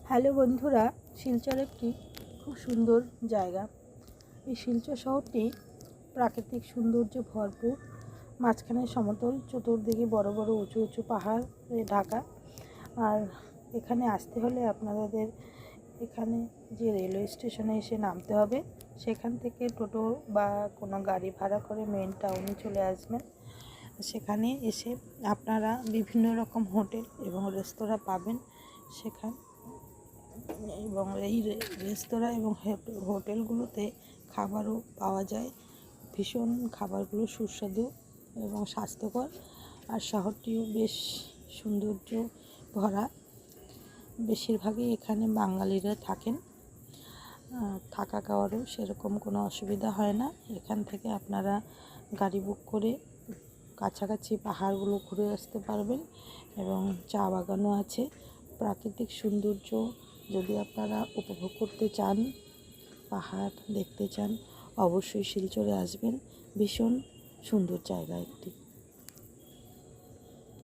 Hello বন্ধুরা, শিলচর একটি খুব সুন্দর জায়গা। এই শিলচর শহরটি প্রাকৃতিক সৌন্দর্যে ভরপুর। মাঝখানে সমতল, চতুর্দিকে বড় বড় উঁচু উঁচু পাহাড়ে ঢাকা। আর এখানে আসতে হলে আপনাদের এখানে যে রেলওয়ে স্টেশনে এসে নামতে হবে, সেখান থেকে টোটো বা কোনো গাড়ি ভাড়া করে মেন টাউনে চলে আসবেন। সেখানে এসে আপনারা বিভিন্ন রকম হোটেল এবং রেস্তোরাঁ পাবেন এবং এই রেস্তোরাঁ এবং হোটেলগুলোতে খাবারও পাওয়া যায়। ভীষণ খাবারগুলো সুস্বাদু এবং স্বাস্থ্যকর। আর শহরটিও বেশ সৌন্দর্য ভরা। বেশিরভাগই এখানে বাঙালিরা থাকেন। থাকা খাওয়ারও সেরকম কোনো অসুবিধা হয় না। এখান থেকে আপনারা গাড়ি বুক করে কাছাকাছি পাহাড়গুলো ঘুরে আসতে পারবেন এবং চা বাগানও আছে। প্রাকৃতিক সৌন্দর্য যদি আপনারা উপভোগ করতে চান, পাহাড় দেখতে চান, অবশ্যই শিলচরে আসবেন। ভীষণ সুন্দর জায়গা একটি।